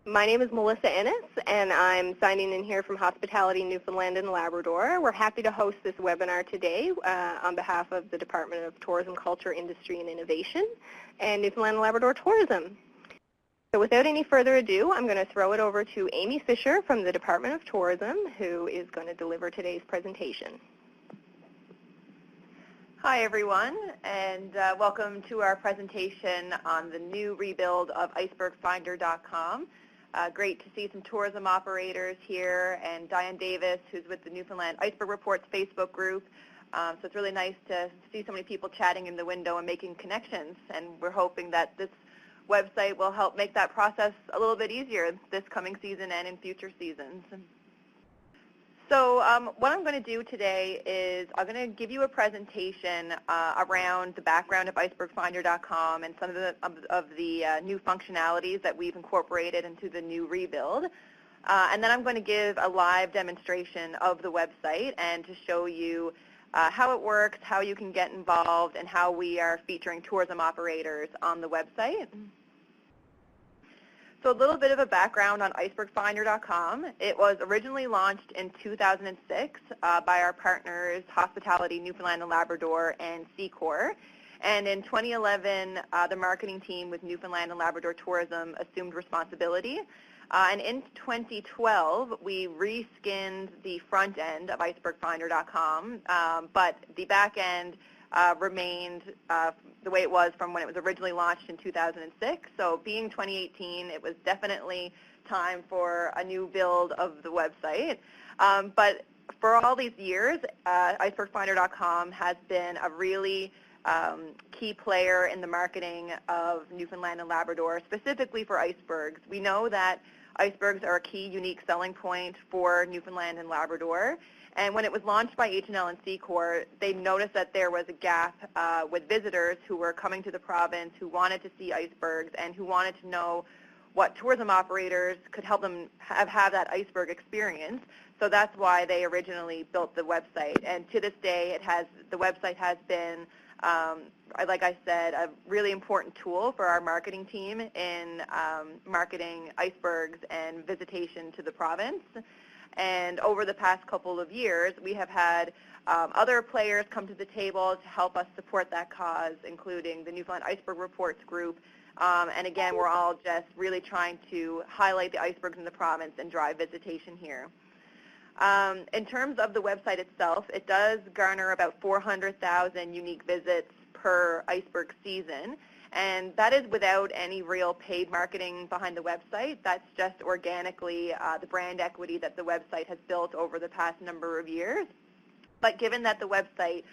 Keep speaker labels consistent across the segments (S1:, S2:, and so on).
S1: My name is Melissa Ennis, and I'm signing in here from Hospitality Newfoundland and Labrador. We're happy to host this webinar today on behalf of the Department of Tourism, Culture, Industry, and Innovation and Newfoundland and Labrador Tourism. So without any further ado, I'm going to throw it over to Amy Fisher from the Department of Tourism, who is going to deliver today's presentation.
S2: Hi everyone, and welcome to our presentation on the new rebuild of icebergsfinder.com. Great to see some tourism operators here, and Diane Davis, who's with the Newfoundland Iceberg Reports Facebook group. So it's really nice to see so many people chatting in the window and making connections, and we're hoping that this website will help make that process a little bit easier this coming season and in future seasons. So what I'm going to do today is I'm going to give you a presentation around the background of icebergsfinder.com and some of the new functionalities that we've incorporated into the new rebuild. And then I'm going to give a live demonstration of the website and to show you how it works, how you can get involved, and how we are featuring tourism operators on the website. So a little bit of a background on icebergsfinder.com. It was originally launched in 2006 by our partners Hospitality Newfoundland and Labrador and Secor. And in 2011, the marketing team with Newfoundland and Labrador Tourism assumed responsibility. And in 2012, we reskinned the front end of icebergsfinder.com, but the back end remained the way it was from when it was originally launched in 2006. So being 2018, it was definitely time for a new build of the website. But for all these years, icebergsfinder.com has been a really key player in the marketing of Newfoundland and Labrador, specifically for icebergs. We know that icebergs are a key unique selling point for Newfoundland and Labrador. And when it was launched by H&L and Secor, they noticed that there was a gap with visitors who were coming to the province who wanted to see icebergs and who wanted to know what tourism operators could help them have that iceberg experience. So that's why they originally built the website. And to this day, the website has been, like I said, a really important tool for our marketing team in marketing icebergs and visitation to the province. And over the past couple of years, we have had other players come to the table to help us support that cause, including the Newfoundland Iceberg Reports group. And again, we're all just really trying to highlight the icebergs in the province and drive visitation here. In terms of the website itself, it does garner about 400,000 unique visits per iceberg season. And that is without any real paid marketing behind the website. That's just organically the brand equity that the website has built over the past number of years. But given that the website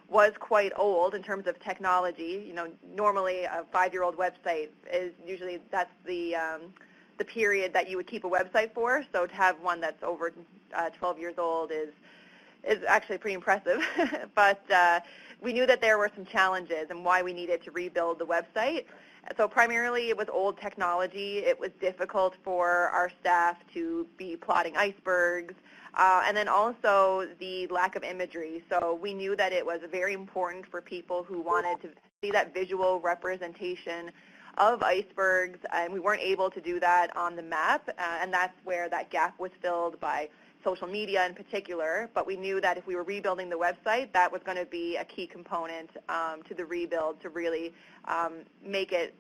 S2: was quite old in terms of technology, normally a 5-year-old website is usually, that's the period that you would keep a website for. So to have one that's over 12 years old is actually pretty impressive. But we knew that there were some challenges and why we needed to rebuild the website. So primarily it was old technology. It was difficult for our staff to be plotting icebergs, and then also the lack of imagery. So we knew that it was very important for people who wanted to see that visual representation of icebergs, and we weren't able to do that on the map, and that's where that gap was filled by social media in particular. But we knew that if we were rebuilding the website, that was going to be a key component to the rebuild to really make it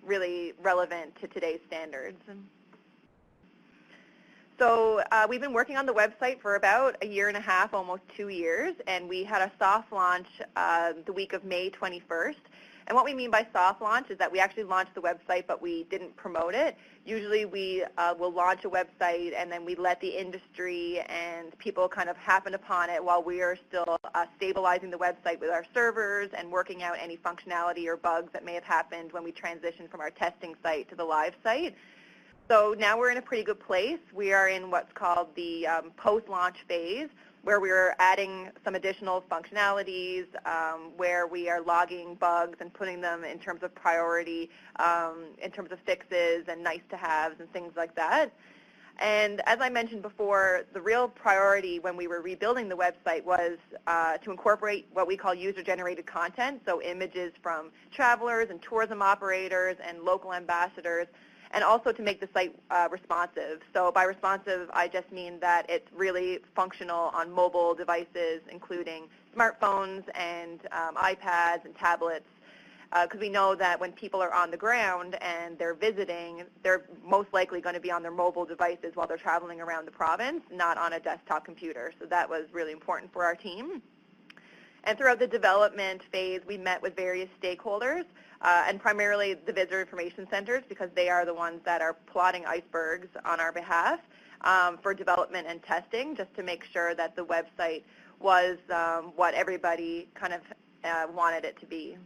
S2: really relevant to today's standards. So we've been working on the website for about a year and a half, almost 2 years, and we had a soft launch the week of May 21st. And what we mean by soft launch is that we actually launched the website, but we didn't promote it. Usually we will launch a website and then we let the industry and people kind of happen upon it while we are still stabilizing the website with our servers and working out any functionality or bugs that may have happened when we transitioned from our testing site to the live site. So now we're in a pretty good place. We are in what's called the post-launch phase, where we are adding some additional functionalities, where we are logging bugs and putting them in terms of priority, in terms of fixes and nice-to-haves and things like that. And as I mentioned before, the real priority when we were rebuilding the website was to incorporate what we call user-generated content, so images from travelers and tourism operators and local ambassadors, and also to make the site responsive. So by responsive, I just mean that it's really functional on mobile devices, including smartphones and iPads and tablets, because we know that when people are on the ground and they're visiting, they're most likely going to be on their mobile devices while they're traveling around the province, not on a desktop computer. So that was really important for our team. And throughout the development phase, we met with various stakeholders, and primarily the visitor information centers, because they are the ones that are plotting icebergs on our behalf for development and testing, just to make sure that the website was what everybody kind of wanted it to be.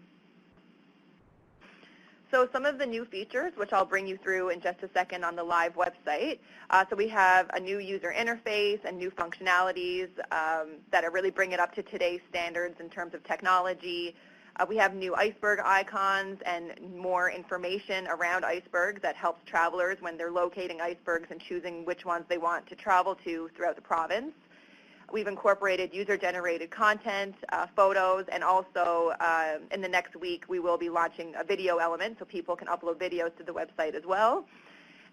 S2: So some of the new features, which I'll bring you through in just a second on the live website. So we have a new user interface and new functionalities that are really bring it up to today's standards in terms of technology. We have new iceberg icons and more information around icebergs that helps travelers when they're locating icebergs and choosing which ones they want to travel to throughout the province. We've incorporated user-generated content, photos, and also in the next week we will be launching a video element so people can upload videos to the website as well.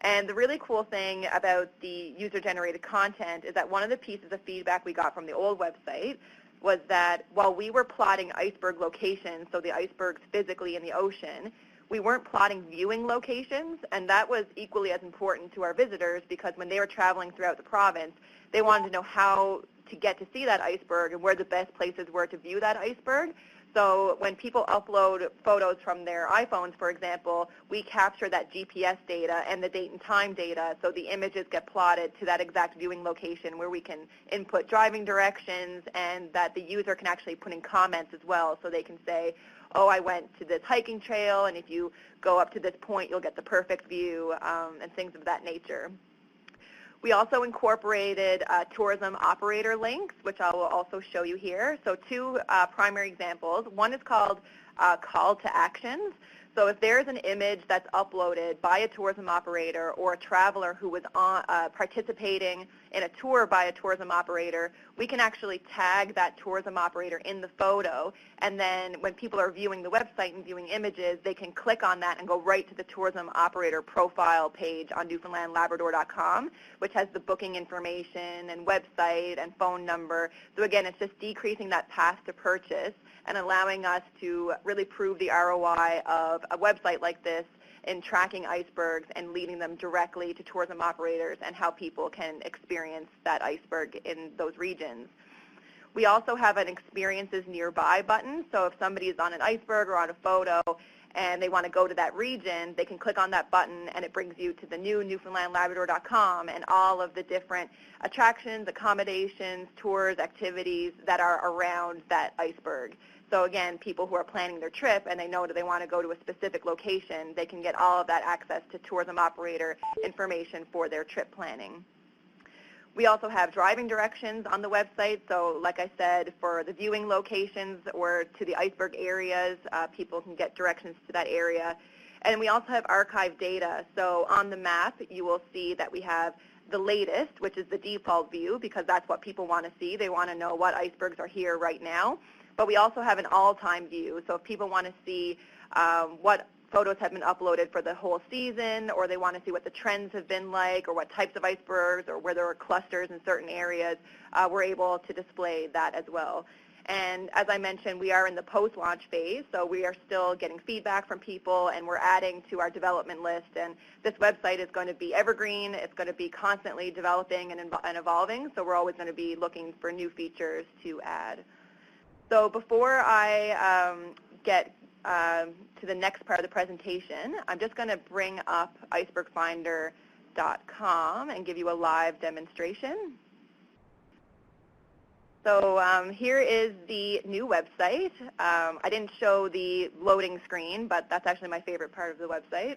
S2: And the really cool thing about the user-generated content is that one of the pieces of feedback we got from the old website was that while we were plotting iceberg locations, so the icebergs physically in the ocean, we weren't plotting viewing locations, and that was equally as important to our visitors because when they were traveling throughout the province, they wanted to know how to get to see that iceberg and where the best places were to view that iceberg. So when people upload photos from their iPhones, for example, we capture that GPS data and the date and time data, so the images get plotted to that exact viewing location where we can input driving directions and that the user can actually put in comments as well, so they can say, oh, I went to this hiking trail, and if you go up to this point, you'll get the perfect view, and things of that nature. We also incorporated tourism operator links, which I will also show you here. So two primary examples. One is called call to actions. So if there's an image that's uploaded by a tourism operator or a traveler who was participating in a tour by a tourism operator, we can actually tag that tourism operator in the photo, and then when people are viewing the website and viewing images, they can click on that and go right to the tourism operator profile page on newfoundlandlabrador.com, which has the booking information and website and phone number. So again, it's just decreasing that path to purchase and allowing us to really prove the ROI of a website like this in tracking icebergs and leading them directly to tourism operators and how people can experience that iceberg in those regions. We also have an experiences nearby button, so if somebody is on an iceberg or on a photo and they want to go to that region, they can click on that button and it brings you to the new newfoundlandlabrador.com and all of the different attractions, accommodations, tours, activities that are around that iceberg. So again, people who are planning their trip and they know that they want to go to a specific location, they can get all of that access to tourism operator information for their trip planning. We also have driving directions on the website. So like I said, for the viewing locations or to the iceberg areas, people can get directions to that area. And we also have archive data. So on the map, you will see that we have the latest, which is the default view, because that's what people want to see. They want to know what icebergs are here right now. But we also have an all-time view. So if people want to see what photos have been uploaded for the whole season, or they want to see what the trends have been like, or what types of icebergs, or where there are clusters in certain areas, we're able to display that as well. And as I mentioned, we are in the post-launch phase, so we are still getting feedback from people, and we're adding to our development list. And this website is going to be evergreen. It's going to be constantly developing and evolving, so we're always going to be looking for new features to add. So before I get to the next part of the presentation, I'm just going to bring up icebergfinder.com and give you a live demonstration. So here is the new website. I didn't show the loading screen, but that's actually my favorite part of the website.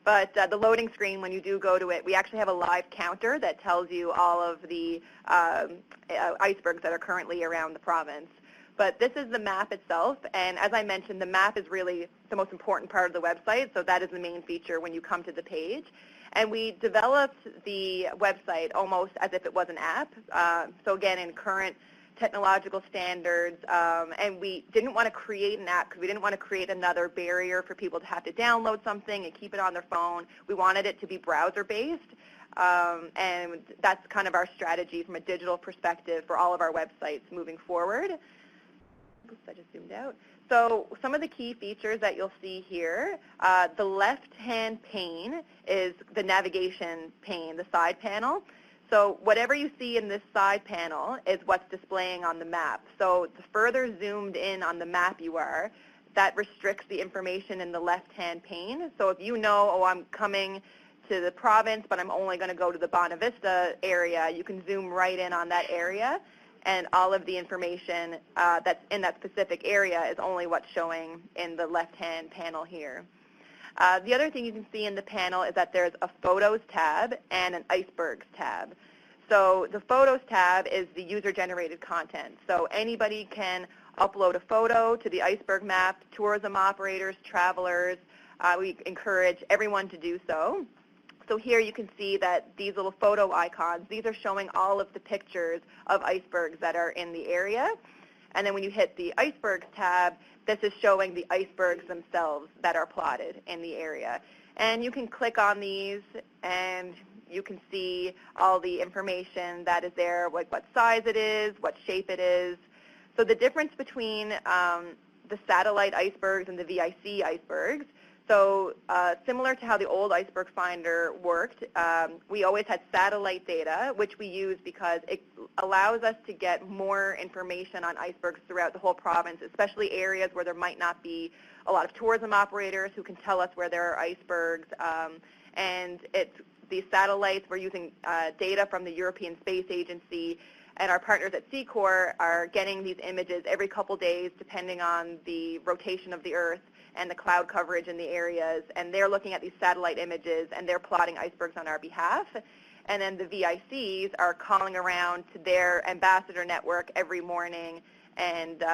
S2: But the loading screen, when you do go to it, we actually have a live counter that tells you all of the icebergs that are currently around the province. But this is the map itself, and as I mentioned, the map is really the most important part of the website, so that is the main feature when you come to the page. And we developed the website almost as if it was an app. So again, in current technological standards, and we didn't want to create an app because we didn't want to create another barrier for people to have to download something and keep it on their phone. We wanted it to be browser-based, and that's kind of our strategy from a digital perspective for all of our websites moving forward. Oops, I just zoomed out. So some of the key features that you'll see here, the left-hand pane is the navigation pane, the side panel. So whatever you see in this side panel is what's displaying on the map. So the further zoomed in on the map you are, that restricts the information in the left-hand pane. So if you know, oh, I'm coming to the province, but I'm only going to go to the Bonavista Vista area, you can zoom right in on that area, and all of the information that's in that specific area is only what's showing in the left-hand panel here. The other thing you can see in the panel is that there's a Photos tab and an Icebergs tab. So the Photos tab is the user-generated content. So anybody can upload a photo to the iceberg map, tourism operators, travelers. We encourage everyone to do so. So here you can see that these little photo icons, these are showing all of the pictures of icebergs that are in the area. And then when you hit the Icebergs tab, this is showing the icebergs themselves that are plotted in the area. And you can click on these and you can see all the information that is there, like what size it is, what shape it is. So the difference between the satellite icebergs and the VIC icebergs, so similar to how the old iceberg finder worked, we always had satellite data, which we use because it allows us to get more information on icebergs throughout the whole province, especially areas where there might not be a lot of tourism operators who can tell us where there are icebergs. And these satellites, we're using data from the European Space Agency, and our partners at Secor are getting these images every couple days depending on the rotation of the Earth and the cloud coverage in the areas, and they're looking at these satellite images and they're plotting icebergs on our behalf. And then the VICs are calling around to their ambassador network every morning and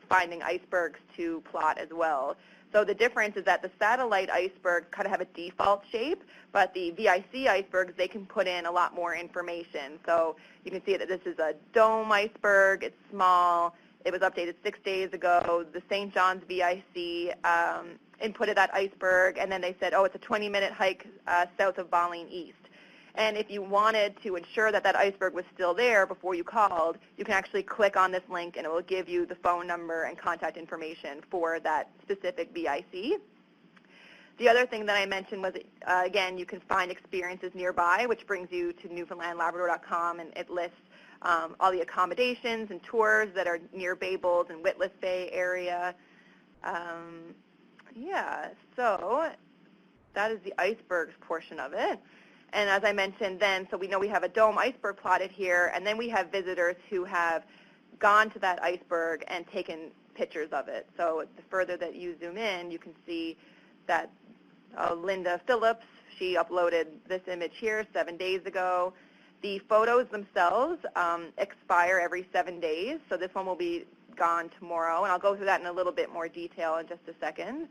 S2: finding icebergs to plot as well. So the difference is that the satellite icebergs kind of have a default shape, but the VIC icebergs, they can put in a lot more information. So you can see that this is a dome iceberg, it's small, it was updated 6 days ago. The St. John's VIC inputted that iceberg, and then they said, oh, it's a 20-minute hike south of Bawling East. And if you wanted to ensure that that iceberg was still there before you called, you can actually click on this link and it will give you the phone number and contact information for that specific VIC. The other thing that I mentioned was, again, you can find experiences nearby, which brings you to newfoundlandlabrador.com, and it lists all the accommodations and tours that are near Babels and Witless Bay area. Yeah, so that is the icebergs portion of it. And as I mentioned then, so we know we have a dome iceberg plotted here, and then we have visitors who have gone to that iceberg and taken pictures of it. So the further that you zoom in, you can see that Linda Phillips, she uploaded this image here 7 days ago. The photos themselves expire every 7 days, so this one will be gone tomorrow, and I'll go through that in a little bit more detail in just a second.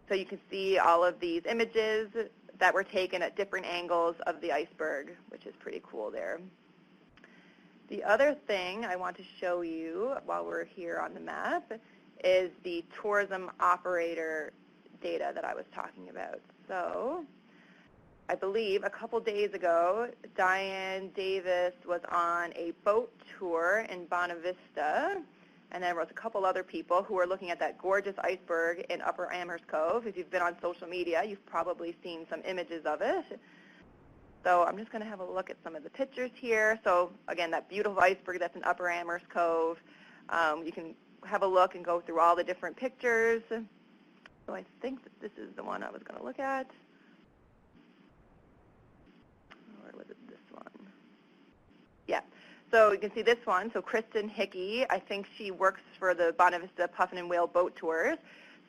S2: So you can see all of these images that were taken at different angles of the iceberg, which is pretty cool there. The other thing I want to show you while we're here on the map is the tourism operator data that I was talking about. So I believe a couple days ago, Diane Davis was on a boat tour in Bonavista, and there was a couple other people who were looking at that gorgeous iceberg in Upper Amherst Cove. If you've been on social media, you've probably seen some images of it. So I'm just going to have a look at some of the pictures here. So again, that beautiful iceberg that's in Upper Amherst Cove. You can have a look and go through all the different pictures. So I think that this is the one I was going to look at. Or was it this one? Yeah. So you can see this one. So Kristen Hickey, I think she works for the Bonavista Puffin and Whale boat tours.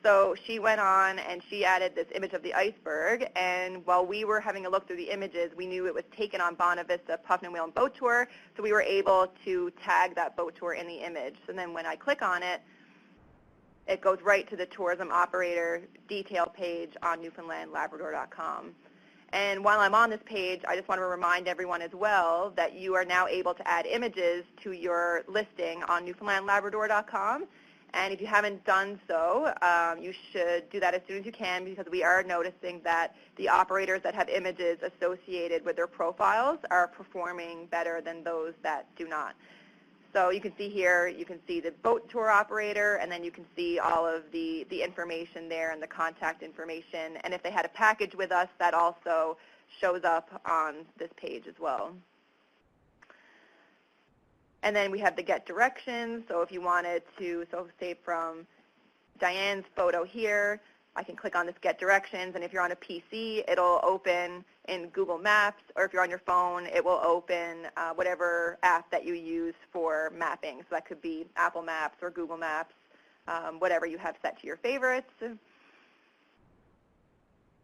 S2: So she went on and she added this image of the iceberg, and while we were having a look through the images, we knew it was taken on Bonavista Puffin and Whale boat tour, so we were able to tag that boat tour in the image. So then when I click on it, it goes right to the tourism operator detail page on newfoundlandlabrador.com. And while I'm on this page, I just want to remind everyone as well that you are now able to add images to your listing on newfoundlandlabrador.com. And if you haven't done so, you should do that as soon as you can, because we are noticing that the operators that have images associated with their profiles are performing better than those that do not. So you can see here, you can see the boat tour operator, and then you can see all of the information there and the contact information. And if they had a package with us, that also shows up on this page as well. And then we have the get directions. So if you wanted to, so say from Diane's photo here, I can click on this get directions, and if you're on a PC, it'll open in Google Maps, or if you're on your phone, it will open whatever app that you use for mapping. So that could be Apple Maps or Google Maps, whatever you have set to your favorites.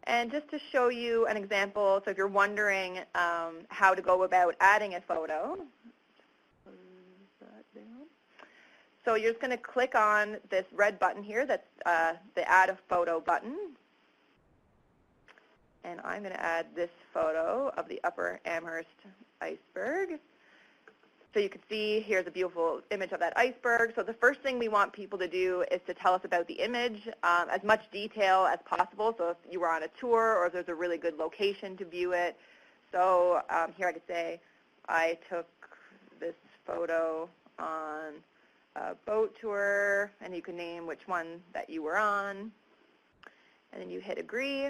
S2: And just to show you an example, so if you're wondering how to go about adding a photo, so you're just going to click on this red button here, that's the Add a Photo button. And I'm going to add this photo of the Upper Amherst iceberg. So you can see here's a beautiful image of that iceberg. So the first thing we want people to do is to tell us about the image, as much detail as possible. So if you were on a tour or if there's a really good location to view it. So here I could say I took this photo on a boat tour, and you can name which one that you were on, and then you hit agree.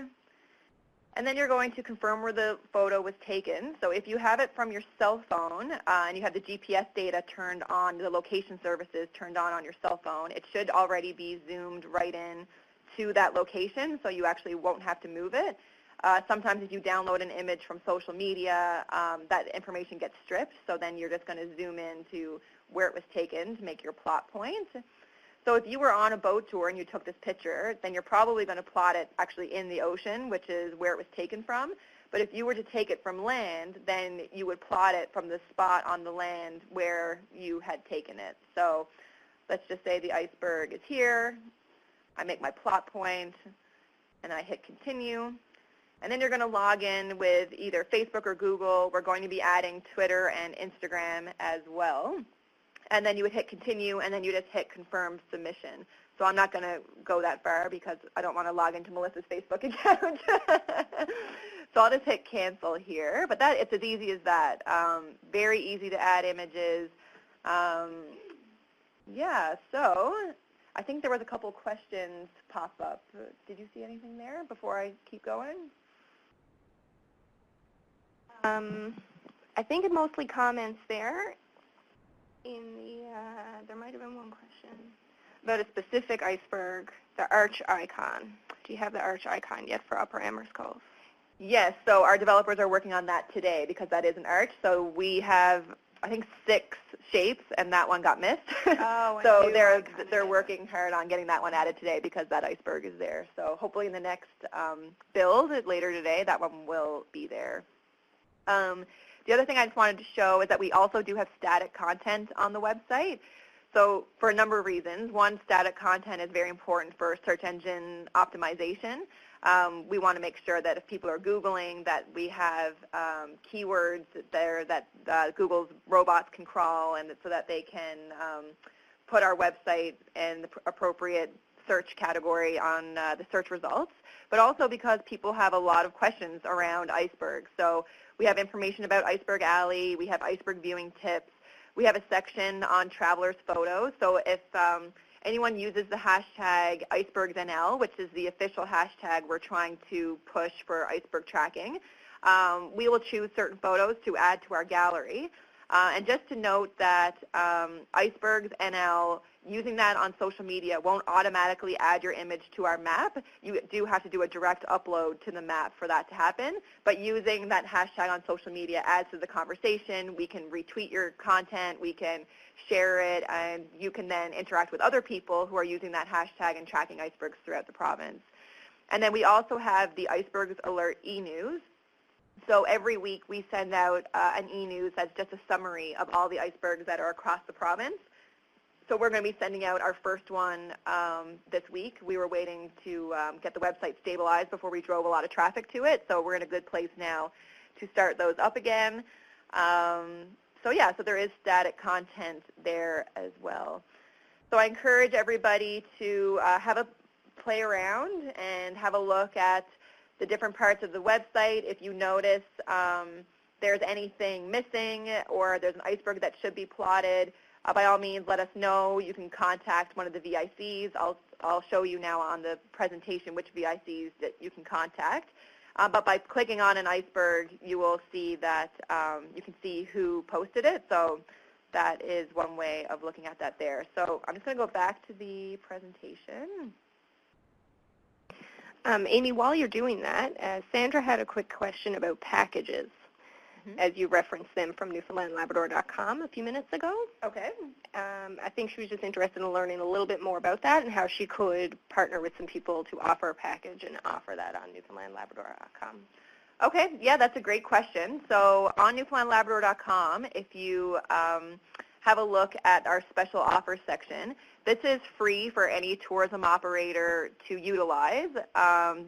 S2: And then you're going to confirm where the photo was taken. So if you have it from your cell phone and you have the GPS data turned on, the location services turned on your cell phone, it should already be zoomed right in to that location, so you actually won't have to move it. Sometimes if you download an image from social media, that information gets stripped, so then you're just going to zoom in to where it was taken to make your plot point. So if you were on a boat tour and you took this picture, then you're probably going to plot it actually in the ocean, which is where it was taken from. But if you were to take it from land, then you would plot it from the spot on the land where you had taken it. So let's just say the iceberg is here. I make my plot point, and I hit continue. And then you're going to log in with either Facebook or Google. We're going to be adding Twitter and Instagram as well. And then you would hit continue, and then you just hit confirm submission. So I'm not going to go that far because I don't want to log into Melissa's Facebook account. So I'll just hit cancel here. But it's as easy as that. Very easy to add images. Yeah, so I think there was a couple questions pop up. Did you see anything there before I keep going?
S1: I think it mostly comments there. There might have been one question about a specific iceberg, the arch icon. Do you have the arch icon yet for Upper Amherst Cove?
S2: Yes, so our developers are working on that today because that is an arch. So we have, I think, 6 shapes, and that one got missed.
S1: Oh,
S2: so they're working hard on getting that one added today because that iceberg is there. So hopefully in the next build later today, that one will be there. The other thing I just wanted to show is that we also do have static content on the website. So for a number of reasons. One, static content is very important for search engine optimization. We want to make sure that if people are Googling that we have keywords there that Google's robots can crawl, and so that they can put our website in the appropriate search category on the search results, but also because people have a lot of questions around icebergs. So we have information about Iceberg Alley, we have iceberg viewing tips, we have a section on travelers' photos. So if anyone uses the hashtag icebergsNL, which is the official hashtag we're trying to push for iceberg tracking, we will choose certain photos to add to our gallery. And just to note that icebergsNL, using that on social media won't automatically add your image to our map. You do have to do a direct upload to the map for that to happen. But using that hashtag on social media adds to the conversation. We can retweet your content, we can share it, and you can then interact with other people who are using that hashtag and tracking icebergs throughout the province. And then we also have the Icebergs Alert e-news. So every week we send out an e-news that's just a summary of all the icebergs that are across the province. So we're going to be sending out our first one this week. We were waiting to get the website stabilized before we drove a lot of traffic to it, so we're in a good place now to start those up again. So yeah, so there is static content there as well. So I encourage everybody to have a play around and have a look at the different parts of the website. If you notice there's anything missing or there's an iceberg that should be plotted, by all means, let us know. You can contact one of the VICs. I'll show you now on the presentation which VICs that you can contact. But by clicking on an iceberg, you will see that you can see who posted it. So that is one way of looking at that there. So I'm just going to go back to the presentation.
S1: Amy, while you're doing that, Sandra had a quick question about packages, as you referenced them from NewfoundlandLabrador.com a few minutes ago.
S2: Okay.
S1: I think she was just interested in learning a little bit more about that and how she could partner with some people to offer a package and offer that on NewfoundlandLabrador.com.
S2: Okay, yeah, that's a great question. So on NewfoundlandLabrador.com, if you have a look at our special offers section, this is free for any tourism operator to utilize,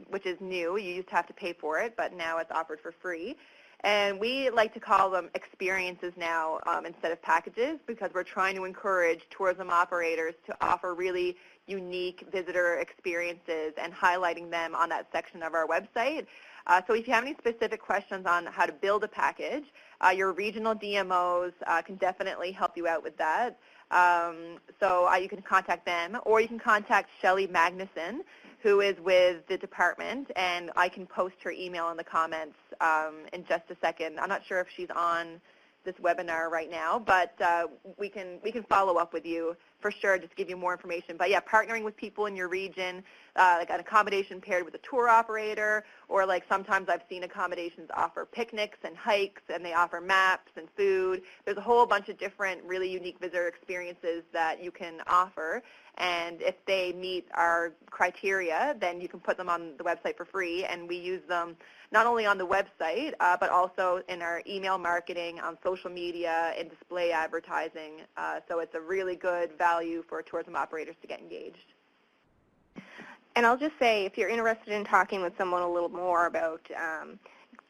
S2: which is new. You used to have to pay for it, but now it's offered for free. And we like to call them experiences now instead of packages, because we're trying to encourage tourism operators to offer really unique visitor experiences and highlighting them on that section of our website. So if you have any specific questions on how to build a package, your regional DMOs can definitely help you out with that. So you can contact them, or you can contact Shelley Magnuson, who is with the department, and I can post her email in the comments in just a second. I'm not sure if she's on this webinar right now, but we can follow up with you for sure, just give you more information. But yeah, partnering with people in your region, like an accommodation paired with a tour operator, or like sometimes I've seen accommodations offer picnics and hikes, and they offer maps and food. There's a whole bunch of different really unique visitor experiences that you can offer. And if they meet our criteria, then you can put them on the website for free, and we use them not only on the website, but also in our email marketing, on social media, and display advertising. So it's a really good value for tourism operators to get engaged.
S1: And I'll just say, if you're interested in talking with someone a little more about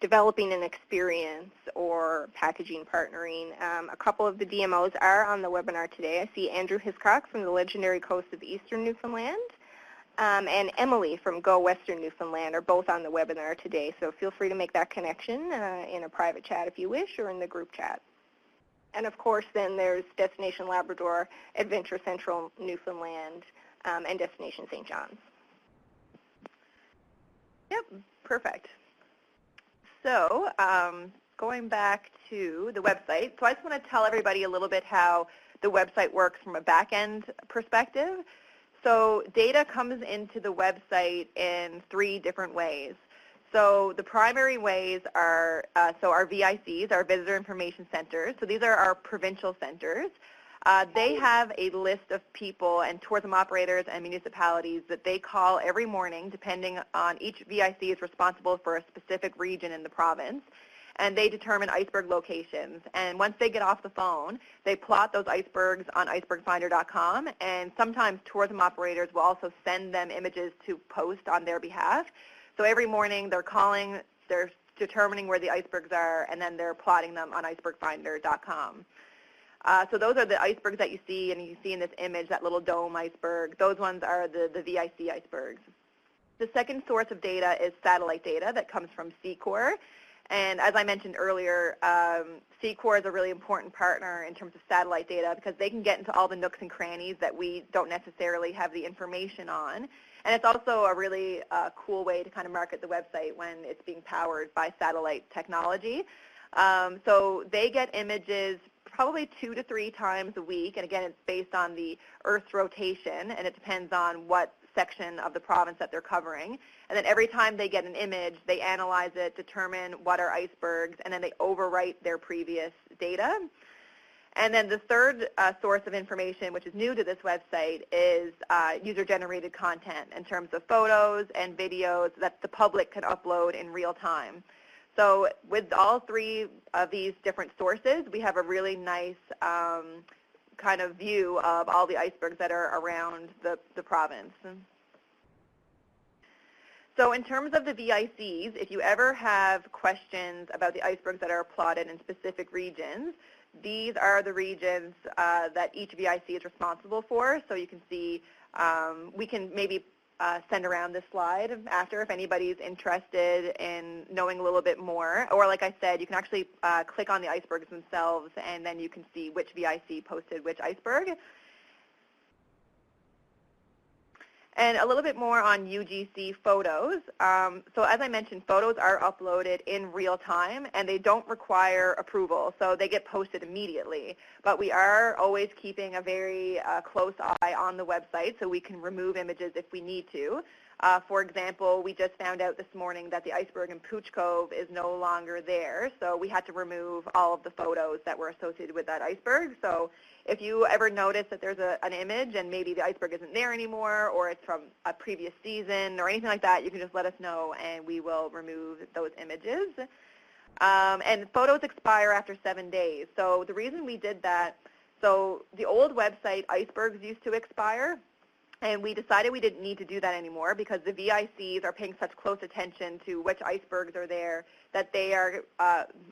S1: developing an experience or packaging partnering, a couple of the DMOs are on the webinar today. I see Andrew Hiscock from the legendary coast of eastern Newfoundland, and Emily from Go Western Newfoundland are both on the webinar today. So feel free to make that connection in a private chat if you wish, or in the group chat. And of course, then there's Destination Labrador, Adventure Central Newfoundland, and Destination St. John's.
S2: Yep, perfect. So going back to the website, so I just want to tell everybody a little bit how the website works from a back-end perspective. So data comes into the website in 3 different ways. So the primary ways are, so our VICs, our Visitor Information Centers. So these are our provincial centers. They have a list of people and tourism operators and municipalities that they call every morning, depending on each VIC is responsible for a specific region in the province. And they determine iceberg locations. And once they get off the phone, they plot those icebergs on icebergfinder.com. And sometimes tourism operators will also send them images to post on their behalf. So every morning they're calling, they're determining where the icebergs are, and then they're plotting them on icebergfinder.com. So those are the icebergs that you see, and you see in this image, that little dome iceberg. Those ones are the VIC icebergs. The second source of data is satellite data that comes from Secor. And as I mentioned earlier, Secor is a really important partner in terms of satellite data, because they can get into all the nooks and crannies that we don't necessarily have the information on. And it's also a really cool way to kind of market the website when it's being powered by satellite technology. So they get images probably 2 to 3 times a week, and again, it's based on the Earth's rotation, and it depends on what section of the province that they're covering. And then every time they get an image, they analyze it, determine what are icebergs, and then they overwrite their previous data. And then the third source of information, which is new to this website, is user-generated content in terms of photos and videos that the public can upload in real time. So with all 3 of these different sources, we have a really nice kind of view of all the icebergs that are around the province. So in terms of the VICs, if you ever have questions about the icebergs that are plotted in specific regions, these are the regions that each VIC is responsible for. So you can see, we can maybe send around this slide after if anybody's interested in knowing a little bit more. Or like I said, you can actually click on the icebergs themselves, and then you can see which VIC posted which iceberg. And a little bit more on UGC photos. So as I mentioned, photos are uploaded in real time, and they don't require approval, so they get posted immediately. But we are always keeping a very close eye on the website, so we can remove images if we need to. For example, we just found out this morning that the iceberg in Pooch Cove is no longer there, so we had to remove all of the photos that were associated with that iceberg. So if you ever notice that there's an image and maybe the iceberg isn't there anymore, or it's from a previous season or anything like that, you can just let us know and we will remove those images. And photos expire after 7 days. So the reason we did that, so the old website icebergs used to expire, and we decided we didn't need to do that anymore because the VICs are paying such close attention to which icebergs are there that they are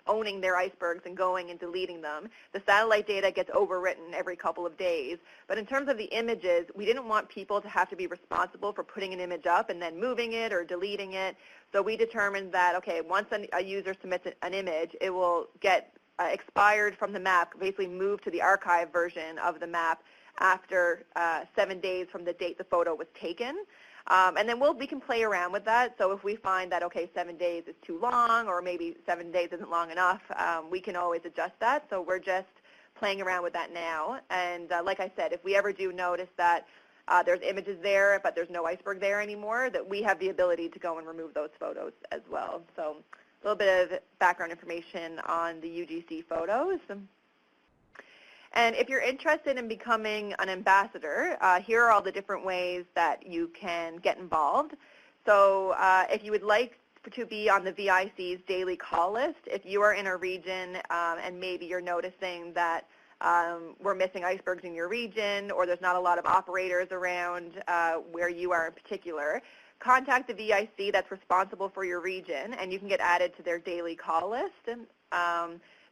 S2: owning their icebergs and going and deleting them. The satellite data gets overwritten every couple of days. But in terms of the images, we didn't want people to have to be responsible for putting an image up and then moving it or deleting it. So we determined that, okay, once a user submits an image, it will get expired from the map, basically moved to the archive version of the map after 7 days from the date the photo was taken. And then we can play around with that. So if we find that, okay, 7 days is too long, or maybe 7 days isn't long enough, we can always adjust that. So we're just playing around with that now. And like I said, if we ever do notice that there's images there, but there's no iceberg there anymore, that we have the ability to go and remove those photos as well. So a little bit of background information on the UGC photos. And if you're interested in becoming an ambassador, here are all the different ways that you can get involved. So if you would like to be on the VIC's daily call list, if you are in a region and maybe you're noticing that we're missing icebergs in your region, or there's not a lot of operators around where you are in particular, contact the VIC that's responsible for your region, and you can get added to their daily call list.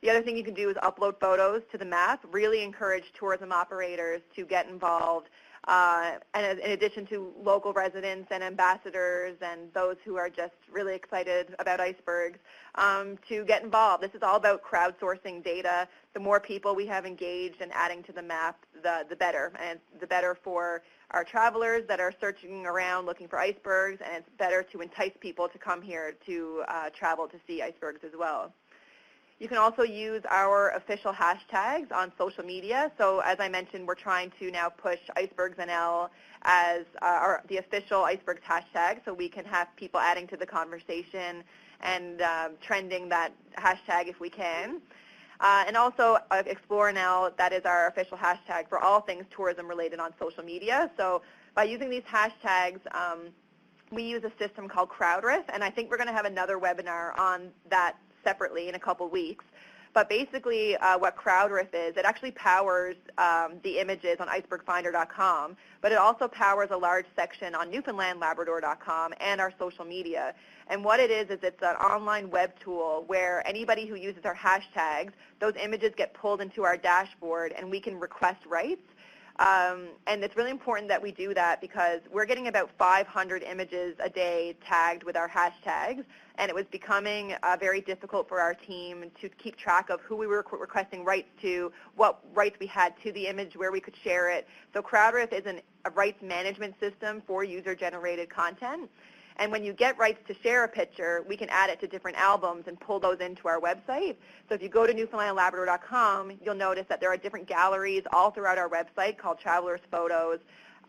S2: The other thing you can do is upload photos to the map. Really encourage tourism operators to get involved, and in addition to local residents and ambassadors and those who are just really excited about icebergs, to get involved. This is all about crowdsourcing data. The more people we have engaged and adding to the map, the better. And the better for our travelers that are searching around looking for icebergs, and it's better to entice people to come here to travel to see icebergs as well. You can also use our official hashtags on social media. So as I mentioned, we're trying to now push icebergsNL as the official icebergs hashtag, so we can have people adding to the conversation and trending that hashtag if we can. And also ExploreNL, that is our official hashtag for all things tourism related on social media. So by using these hashtags, we use a system called CrowdRiff, and I think we're going to have another webinar on that separately in a couple weeks. But basically what CrowdRiff is, it actually powers the images on icebergfinder.com, but it also powers a large section on Newfoundlandlabrador.com and our social media. And what it is it's an online web tool where anybody who uses our hashtags, those images get pulled into our dashboard and we can request rights. And it's really important that we do that because we're getting about 500 images a day tagged with our hashtags, and it was becoming very difficult for our team to keep track of who we were requesting rights to, what rights we had to the image, where we could share it. So CrowdRiff is a rights management system for user-generated content. And when you get rights to share a picture, we can add it to different albums and pull those into our website. So if you go to newfoundlandlabrador.com, you'll notice that there are different galleries all throughout our website called Travelers Photos.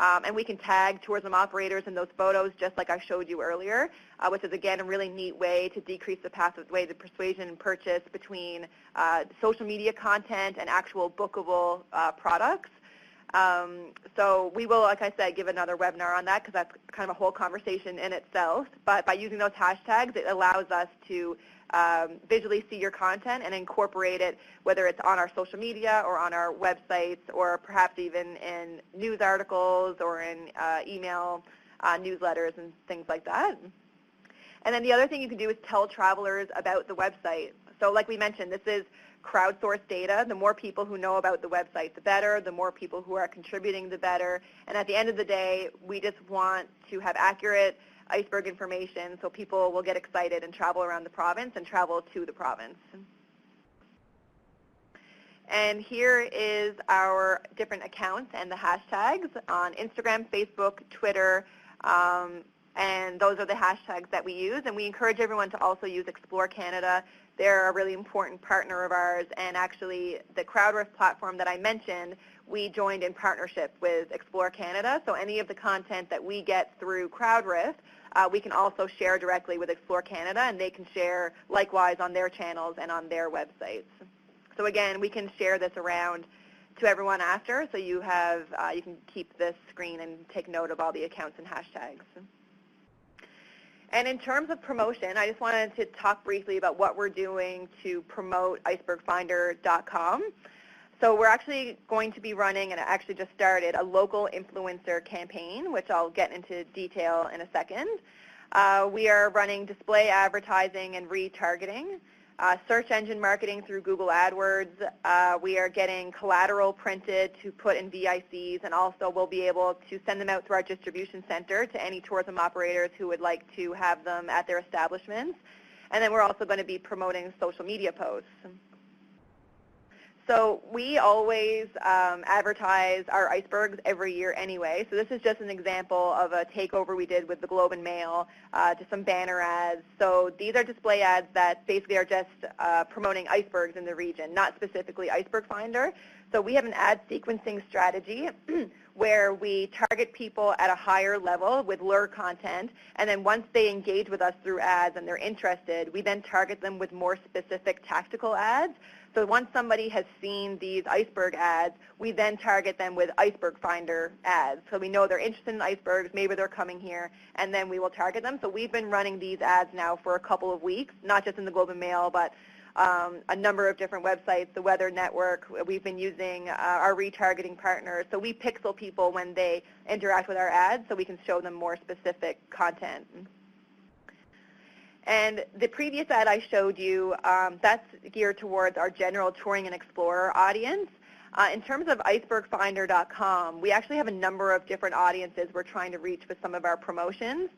S2: And we can tag tourism operators in those photos just like I showed you earlier, which is, again, a really neat way to decrease the pathway to persuasion and purchase between social media content and actual bookable products. So we will, like I said, give another webinar on that because that's kind of a whole conversation in itself. But by using those hashtags, it allows us to visually see your content and incorporate it, whether it's on our social media or on our websites or perhaps even in news articles or in email newsletters and things like that. And then the other thing you can do is tell travelers about the website. So like we mentioned, this is crowdsourced data. The more people who know about the website, the better. The more people who are contributing, the better. And at the end of the day, we just want to have accurate iceberg information so people will get excited and travel around the province and travel to the province. And here is our different accounts and the hashtags on Instagram, Facebook, Twitter, and those are the hashtags that we use. And we encourage everyone to also use Explore Canada. They're a really important partner of ours, and actually the CrowdRiff platform that I mentioned, we joined in partnership with Explore Canada. So any of the content that we get through CrowdRiff, we can also share directly with Explore Canada, and they can share likewise on their channels and on their websites. So again, we can share this around to everyone after, so you have you can keep this screen and take note of all the accounts and hashtags. And in terms of promotion, I just wanted to talk briefly about what we're doing to promote icebergfinder.com. So we're actually going to be running, and it actually just started, a local influencer campaign, which I'll get into detail in a second. We are running display advertising and retargeting, search engine marketing through Google AdWords. We are getting collateral printed to put in VICs, and also we'll be able to send them out through our distribution center to any tourism operators who would like to have them at their establishments. And then we're also going to be promoting social media posts. So we always advertise our icebergs every year anyway. So this is just an example of a takeover we did with the Globe and Mail to some banner ads. So these are display ads that basically are just promoting icebergs in the region, not specifically Iceberg Finder. So we have an ad sequencing strategy where we target people at a higher level with lure content, and then once they engage with us through ads and they're interested, we then target them with more specific tactical ads. So once somebody has seen these iceberg ads, we then target them with Iceberg Finder ads. So we know they're interested in icebergs, maybe they're coming here, and then we will target them. So we've been running these ads now for a couple of weeks, not just in the Globe and Mail, but a number of different websites, the Weather Network. We've been using our retargeting partners. So we pixel people when they interact with our ads so we can show them more specific content. And the previous ad I showed you, that's geared towards our general touring and explorer audience. In terms of icebergfinder.com, we actually have a number of different audiences we're trying to reach with some of our promotions.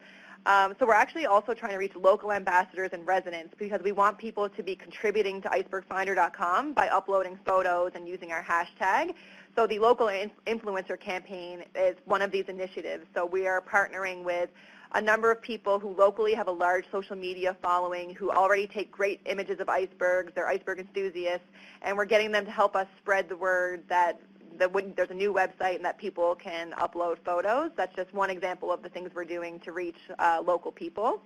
S2: So we're actually also trying to reach local ambassadors and residents because we want people to be contributing to icebergfinder.com by uploading photos and using our hashtag. So the local influencer campaign is one of these initiatives. So we are partnering with a number of people who locally have a large social media following, who already take great images of icebergs, they're iceberg enthusiasts, and we're getting them to help us spread the word that there's a new website and that people can upload photos. That's just one example of the things we're doing to reach local people.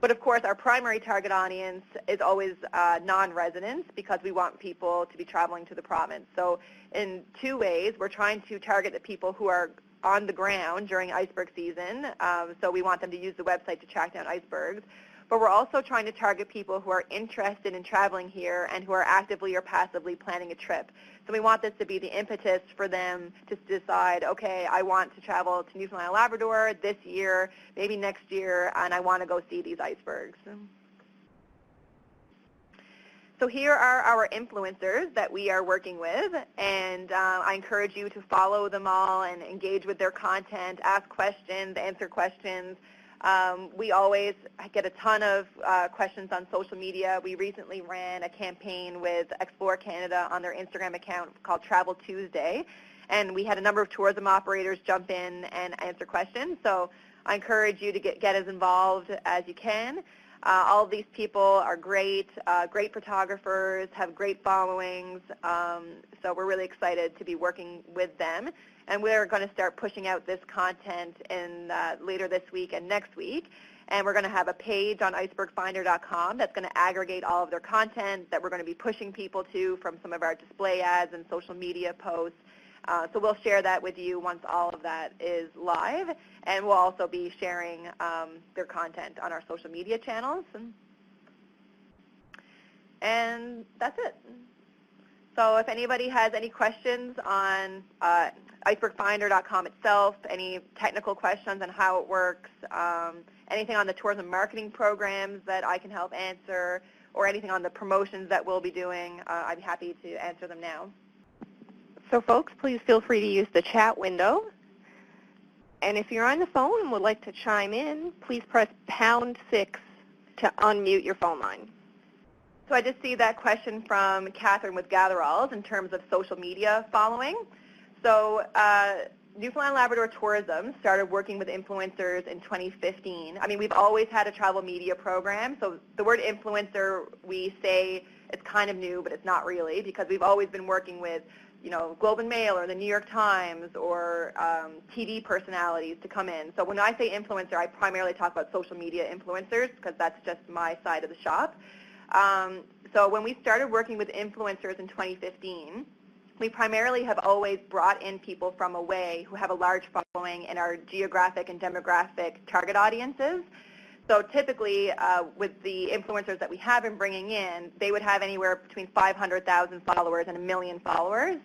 S2: But of course, our primary target audience is always non-residents because we want people to be traveling to the province. So in two ways, we're trying to target the people who are on the ground during iceberg season, so we want them to use the website to track down icebergs. But we're also trying to target people who are interested in traveling here and who are actively or passively planning a trip. So we want this to be the impetus for them to decide, okay, I want to travel to Newfoundland and Labrador this year, maybe next year, and I want to go see these icebergs. So here are our influencers that we are working with, and I encourage you to follow them all and engage with their content, ask questions, answer questions. We always get a ton of questions on social media. We recently ran a campaign with Explore Canada on their Instagram account called Travel Tuesday, and we had a number of tourism operators jump in and answer questions. So I encourage you to get as involved as you can. All of these people are great, great photographers, have great followings, so we're really excited to be working with them. And we're going to start pushing out this content in later this week and next week. And we're going to have a page on icebergfinder.com that's going to aggregate all of their content that we're going to be pushing people to from some of our display ads and social media posts. So we'll share that with you once all of that is live. And we'll also be sharing their content on our social media channels. And that's it. So if anybody has any questions on icebergfinder.com itself, any technical questions on how it works, anything on the tourism marketing programs that I can help answer, or anything on the promotions that we'll be doing, I'd be happy to answer them now.
S1: So folks, please feel free to use the chat window. And if you're on the phone and would like to chime in, please press #6 to unmute your phone line.
S2: So I just see that question from Catherine with Gatheralls in terms of social media following. So Newfoundland and Labrador Tourism started working with influencers in 2015. I mean, we've always had a travel media program, so the word influencer, we say it's kind of new, but it's not really, because we've always been working with, you know, Globe and Mail or the New York Times or TV personalities to come in. So when I say influencer, I primarily talk about social media influencers, because that's just my side of the shop. So when we started working with influencers in 2015, we primarily have always brought in people from away who have a large following in our geographic and demographic target audiences. So typically, with the influencers that we have been bringing in, they would have anywhere between 500,000 followers and 1 million followers.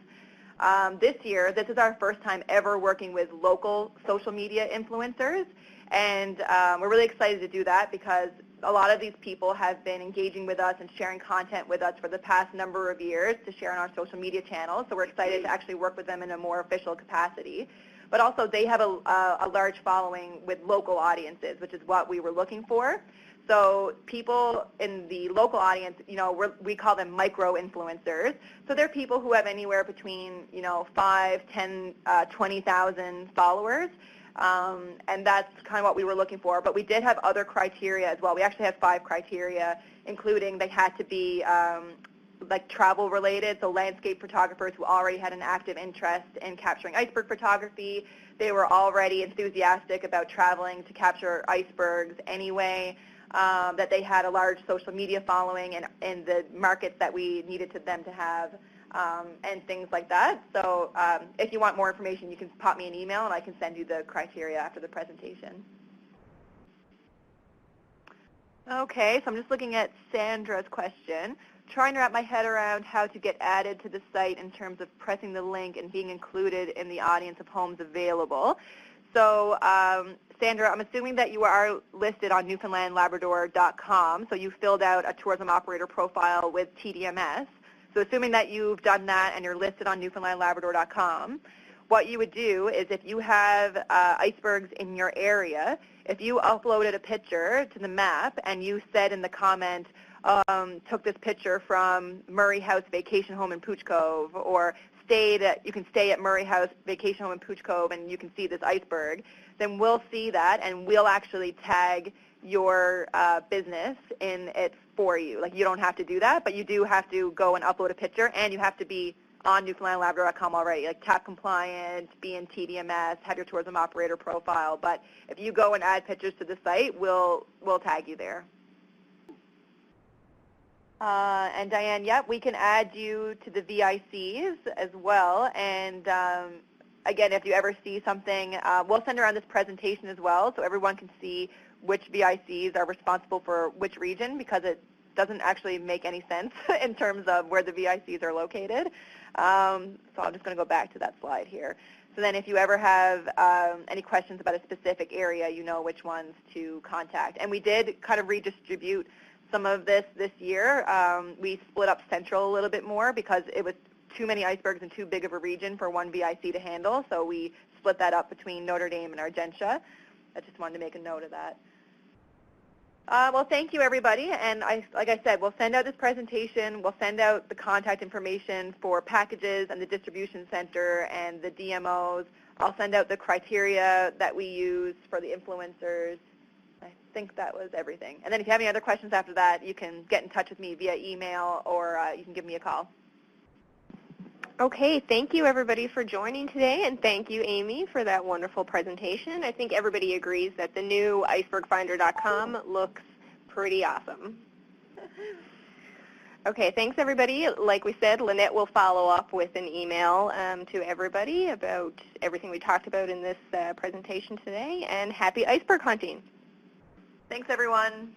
S2: This year, this is our first time ever working with local social media influencers, and we're really excited to do that because a lot of these people have been engaging with us and sharing content with us for the past number of years to share on our social media channels, so we're excited to actually work with them in a more official capacity. But also they have a large following with local audiences, which is what we were looking for. So people in the local audience, you know, we call them micro-influencers. So they're people who have anywhere between, you know, 5, 10, 20,000 followers. And that's kind of what we were looking for. But we did have other criteria as well. We actually had 5 criteria, including they had to be like travel related, so landscape photographers who already had an active interest in capturing iceberg photography. They were already enthusiastic about traveling to capture icebergs anyway, that they had a large social media following in the markets that we needed them to have. And things like that. So if you want more information, you can pop me an email and I can send you the criteria after the presentation. Okay, so I'm just looking at Sandra's question, trying to wrap my head around how to get added to the site in terms of pressing the link and being included in the audience of homes available. So Sandra, I'm assuming that you are listed on newfoundlandlabrador.com, so you filled out a tourism operator profile with TDMS. So assuming that you've done that and you're listed on newfoundlandlabrador.com, what you would do is if you have icebergs in your area, if you uploaded a picture to the map and you said in the comment, took this picture from Murray House Vacation Home in Pooch Cove, or you can stay at Murray House Vacation Home in Pooch Cove and you can see this iceberg, then we'll see that and we'll actually tag your business in it for you. Like, you don't have to do that, but you do have to go and upload a picture, and you have to be on newfoundlandlabrador.com already, like TAP compliant, be in TDMS, have your tourism operator profile. But if you go and add pictures to the site, we'll tag you there. And Diane, yep, we can add you to the VICs as well. And again, if you ever see something, we'll send around this presentation as well so everyone can see which VICs are responsible for which region, because it doesn't actually make any sense in terms of where the VICs are located. So I'm just going to go back to that slide here. So then if you ever have any questions about a specific area, you know which ones to contact. And we did kind of redistribute some of this year. We split up Central a little bit more because it was too many icebergs and too big of a region for one VIC to handle, so we split that up between Notre Dame and Argentia. I just wanted to make a note of that. Well, thank you, everybody. And like I said, we'll send out this presentation. We'll send out the contact information for packages and the distribution center and the DMOs. I'll send out the criteria that we use for the influencers. I think that was everything. And then if you have any other questions after that, you can get in touch with me via email, or you can give me a call.
S1: Okay, thank you everybody for joining today, and thank you, Amy, for that wonderful presentation. I think everybody agrees that the new icebergfinder.com looks pretty awesome. Okay, thanks everybody. Like we said, Lynette will follow up with an email to everybody about everything we talked about in this presentation today, and happy iceberg hunting.
S2: Thanks, everyone.